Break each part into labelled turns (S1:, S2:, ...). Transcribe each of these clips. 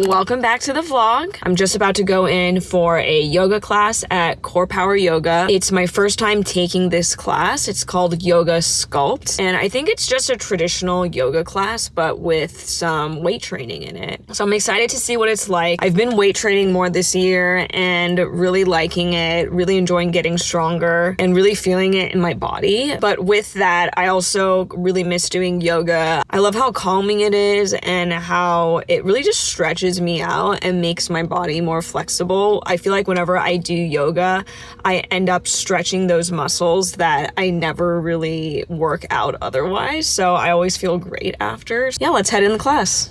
S1: Welcome back to the vlog. I'm just about to go in for a yoga class at Corepower Yoga. It's my first time taking this class. It's called Yoga Sculpt, and I think it's just a traditional yoga class, but with some weight training in it. So I'm excited to see what it's like. I've been weight training more this year and really liking it, really enjoying getting stronger and really feeling it in my body. But with that, I also really miss doing yoga. I love how calming it is and how it really just stretches me out and makes my body more flexible. I feel like whenever I do yoga, I end up stretching those muscles that I never really work out otherwise. So I always feel great after. Yeah, let's head in the class.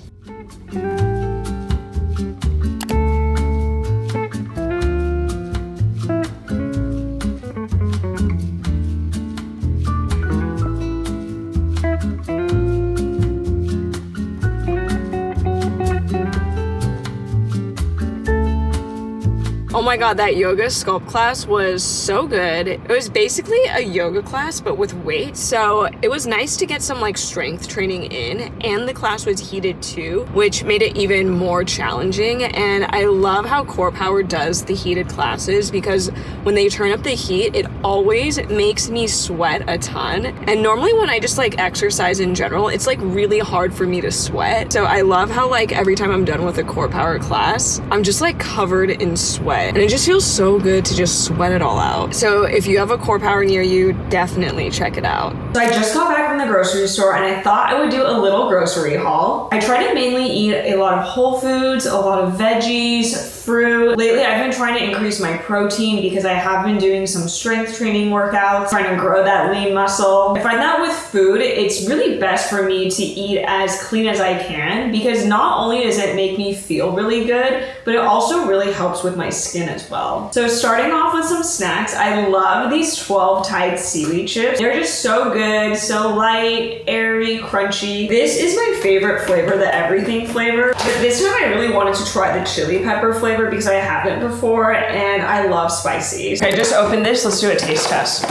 S1: Oh my god, that yoga sculpt class was so good. It was basically a yoga class, but with weights. So it was nice to get some like strength training in, and the class was heated too, which made it even more challenging. And I love how Corepower does the heated classes, because when they turn up the heat, it always makes me sweat a ton. And normally when I just like exercise in general, it's like really hard for me to sweat. So I love how like every time I'm done with a Corepower class, I'm just like covered in sweat. And it just feels so good to just sweat it all out. So if you have a Corepower near you, definitely check it out. So I just got back from the grocery store and I thought I would do a little grocery haul. I try to mainly eat a lot of whole foods, a lot of veggies, fruit. Lately, I've been trying to increase my protein because I have been doing some strength training workouts, trying to grow that lean muscle. I find that with food, it's really best for me to eat as clean as I can, because not only does it make me feel really good, but it also really helps with my skin as well. So starting off with some snacks, I love these 12 Tide seaweed chips. They're just so good, so light, airy, crunchy. This is my favorite flavor, the everything flavor. But this time I really wanted to try the chili pepper flavor because I haven't before and I love spicy. I just opened this, let's do a taste test.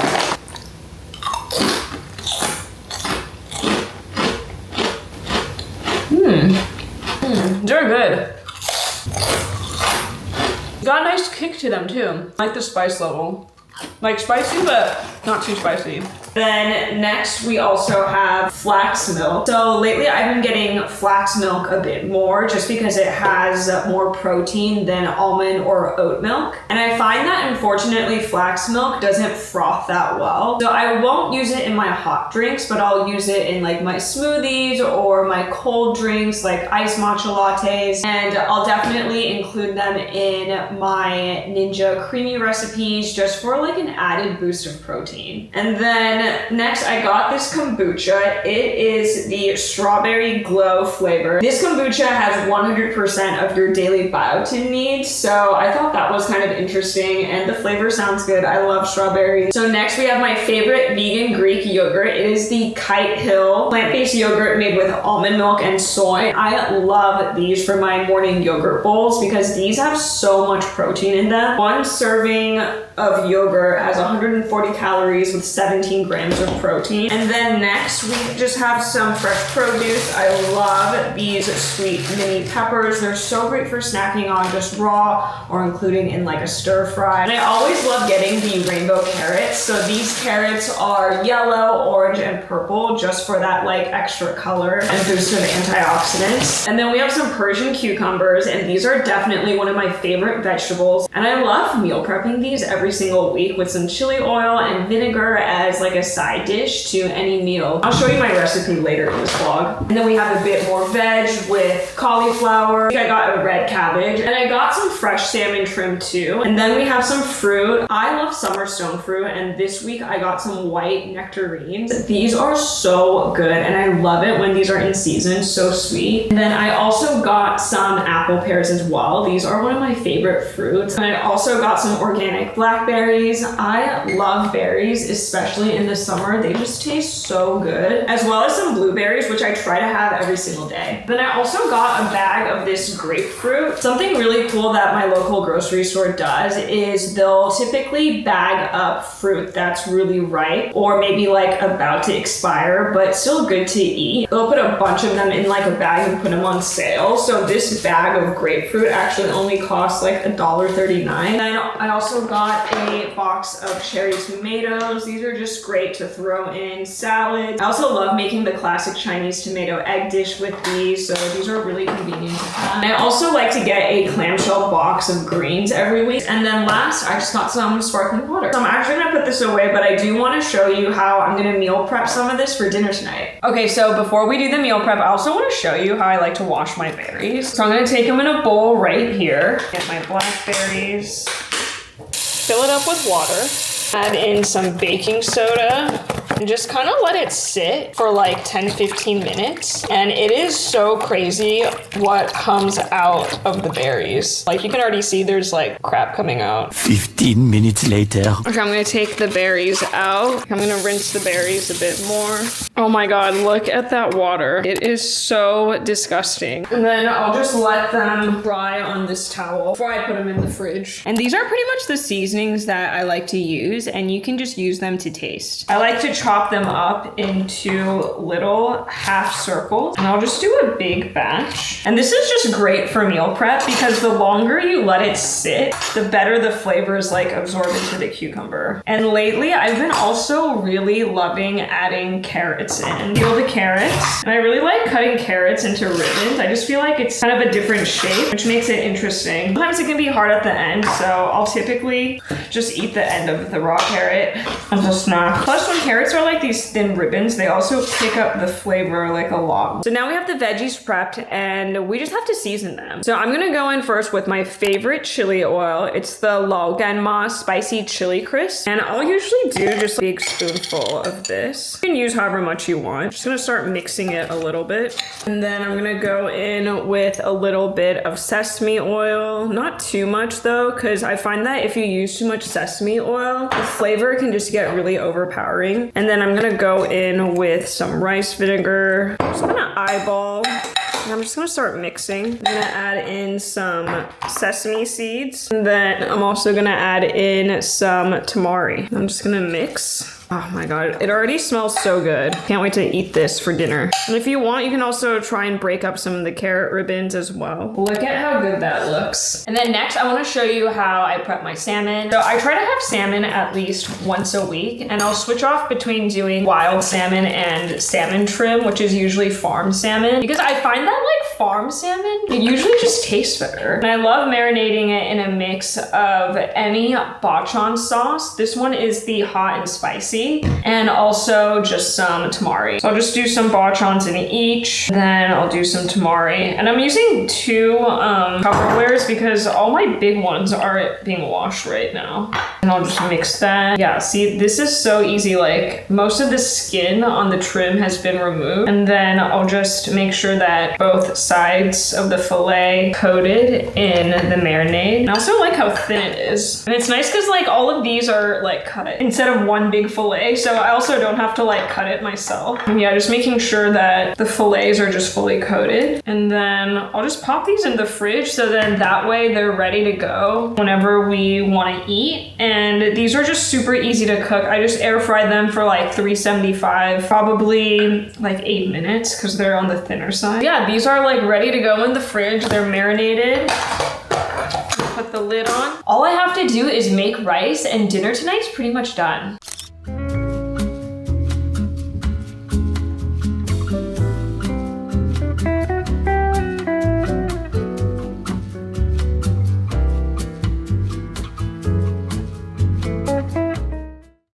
S1: They're good. Got a nice kick to them too. I like the spice level. Like spicy, but not too spicy. Then next we also have flax milk. So lately I've been getting flax milk a bit more just because it has more protein than almond or oat milk. And I find that unfortunately flax milk doesn't froth that well. So I won't use it in my hot drinks, but I'll use it in like my smoothies or my cold drinks like iced matcha lattes. And I'll definitely include them in my Ninja creamy recipes just for like an added boost of protein. And then next I got this kombucha. It is the strawberry glow flavor. This kombucha has 100% of your daily biotin needs, so I thought that was kind of interesting and the flavor sounds good. I love strawberry. So next we have my favorite vegan Greek yogurt. It is the Kite Hill plant-based yogurt made with almond milk and soy. I love these for my morning yogurt bowls because these have so much protein in them. One serving of yogurt has 140 calories with 17 grams of protein. And then next we just have some fresh produce. I love these sweet mini peppers. They're so great for snacking on just raw or including in like a stir fry. And I always love getting the rainbow carrots. So these carrots are yellow, orange, and purple just for that like extra color and boost of antioxidants. And then we have some Persian cucumbers, and these are definitely one of my favorite vegetables. And I love meal prepping these every single week with some chili oil and vinegar as like a side dish to any meal. I'll show you my recipe later in this vlog. And then we have a bit more veg with cauliflower. I got a red cabbage and I got some fresh salmon trim too. And then we have some fruit. I love summer stone fruit, and this week I got some white nectarines. These are so good and I love it when these are in season, so sweet. And then I also got some apple pears as well. These are one of my favorite fruits. And I also got some organic blackberries. I love berries, especially in the summer. They just taste so good. As well as some blueberries, which I try to have every single day. Then I also got a bag of this grapefruit. Something really cool that my local grocery store does does is they'll typically bag up fruit that's really ripe or maybe like about to expire, but still good to eat. They'll put a bunch of them in like a bag and put them on sale. So this bag of grapefruit actually only costs like $1.39. And I also got a box of cherry tomatoes. These are just great to throw in salad. I also love making the classic Chinese tomato egg dish with these, so these are really convenient to have. And I also like to get a clamshell box of greens every week. And then last, I just got some sparkling water. So I'm actually gonna put this away, but I do want to show you how I'm gonna meal prep some of this for dinner tonight. Okay, so before we do the meal prep, I also want to show you how I like to wash my berries. So I'm gonna take them in a bowl right here. Get my blackberries, fill it up with water, add in some baking soda, and just kind of let it sit for like 10-15 minutes. And it is so crazy what comes out of the berries. Like you can already see there's like crap coming out.
S2: 15 minutes later.
S1: Okay, I'm gonna take the berries out. I'm gonna rinse the berries a bit more. Oh my God, look at that water. It is so disgusting. And then I'll just let them dry on this towel before I put them in the fridge. And these are pretty much the seasonings that I like to use, and you can just use them to taste. I like to chop them up into little half circles, and I'll just do a big batch. And this is just great for meal prep because the longer you let it sit, the better the flavors like absorb into the cucumber. And lately I've been also really loving adding carrots in. Peel the carrots, and I really like cutting carrots into ribbons. I just feel like it's kind of a different shape, which makes it interesting. Sometimes it can be hard at the end, so I'll typically just eat the end of the raw carrot as a snack. Plus, when carrots are like these thin ribbons, they also pick up the flavor like a lot. So now we have the veggies prepped, and we just have to season them. So I'm gonna go in first with my favorite chili oil. It's the Loafer spicy chili crisp, and I'll usually do just a big spoonful of this. You can use however much you want. Just gonna start mixing it a little bit, and then I'm gonna go in with a little bit of sesame oil. Not too much though, because I find that if you use too much sesame oil, the flavor can just get really overpowering. And then I'm gonna go in with some rice vinegar. I'm just gonna eyeball. And I'm just gonna start mixing. I'm gonna add in some sesame seeds. And then I'm also gonna add in some tamari. I'm just gonna mix. Oh my God, it already smells so good. Can't wait to eat this for dinner. And if you want, you can also try and break up some of the carrot ribbons as well. Look at how good that looks. And then next, I wanna show you how I prep my salmon. So I try to have salmon at least once a week, and I'll switch off between doing wild salmon and salmon trim, which is usually farm salmon, because I find that like farm salmon, it usually just tastes better. And I love marinating it in a mix of any bachan sauce. This one is the hot and spicy, and also just some tamari. So I'll just do some bachans in each, then I'll do some tamari. And I'm using two Tupperwares because all my big ones aren't being washed right now. And I'll just mix that. Yeah, see, this is so easy. Like most of the skin on the trim has been removed. And then I'll just make sure that both sides of the fillet coated in the marinade. And I also like how thin it is. And it's nice because like all of these are like cut instead of one big fillet. So I also don't have to like cut it myself. And yeah, just making sure that the fillets are just fully coated. And then I'll just pop these in the fridge so then that way they're ready to go whenever we want to eat. And these are just super easy to cook. I just air fry them for like 375, probably like 8 minutes because they're on the thinner side. Yeah, these are like ready to go in the fridge. They're marinated. Put the lid on. All I have to do is make rice, and dinner tonight's pretty much done.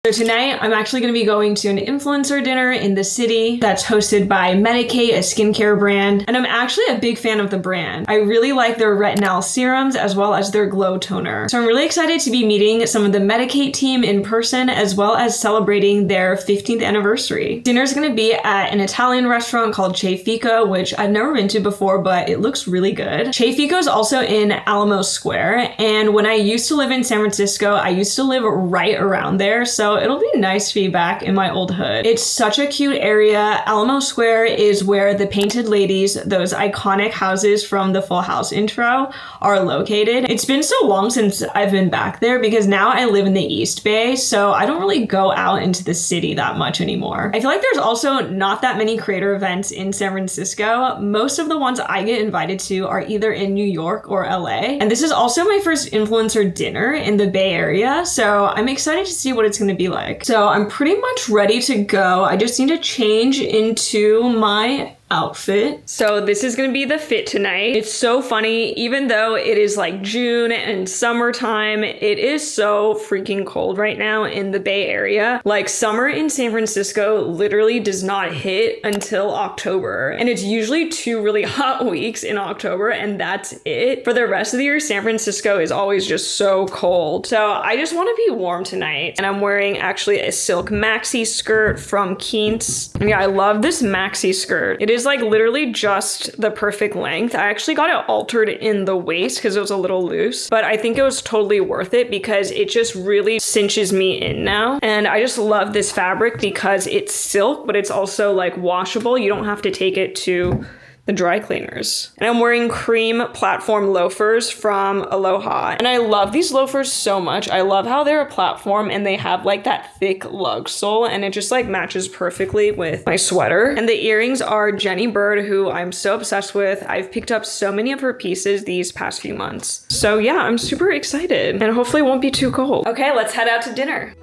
S1: So tonight, I'm actually going to be going to an influencer dinner in the city that's hosted by Medicate, a skincare brand. And I'm actually a big fan of the brand. I really like their retinol serums as well as their glow toner. So I'm really excited to be meeting some of the Medicate team in person as well as celebrating their 15th anniversary. Dinner's going to be at an Italian restaurant called Che Fico, which I've never been to before, but it looks really good. Che Fico is also in Alamo Square. And when I used to live in San Francisco, I used to live right around there. So it'll be nice to be back in my old hood. It's such a cute area. Alamo Square is where the Painted Ladies, those iconic houses from the Full House intro, are located. It's been so long since I've been back there because now I live in the East Bay, so I don't really go out into the city that much anymore. I feel like there's also not that many creator events in San Francisco. Most of the ones I get invited to are either in New York or LA. And this is also my first influencer dinner in the Bay Area, so I'm excited to see what it's gonna be like. So I'm pretty much ready to go. I just need to change into my outfit. So this is gonna be the fit tonight. It's so funny, even though it is like June and summertime, it is so freaking cold right now in the Bay Area. Like summer in San Francisco literally does not hit until October. And it's usually 2 really hot weeks in October and that's it. For the rest of the year, San Francisco is always just so cold. So I just wanna be warm tonight. And I'm wearing actually a silk maxi skirt from Quince. And yeah, I love this maxi skirt. It is like literally just the perfect length. I actually got it altered in the waist because it was a little loose, but I think it was totally worth it because it just really cinches me in now. And I just love this fabric because it's silk, but it's also like washable. You don't have to take it to the dry cleaners. And I'm wearing cream platform loafers from ALOHAS. And I love these loafers so much. I love how they're a platform and they have like that thick lug sole and it just like matches perfectly with my sweater. And the earrings are Jenny Bird, who I'm so obsessed with. I've picked up so many of her pieces these past few months. So yeah, I'm super excited and hopefully it won't be too cold. Okay, let's head out to dinner.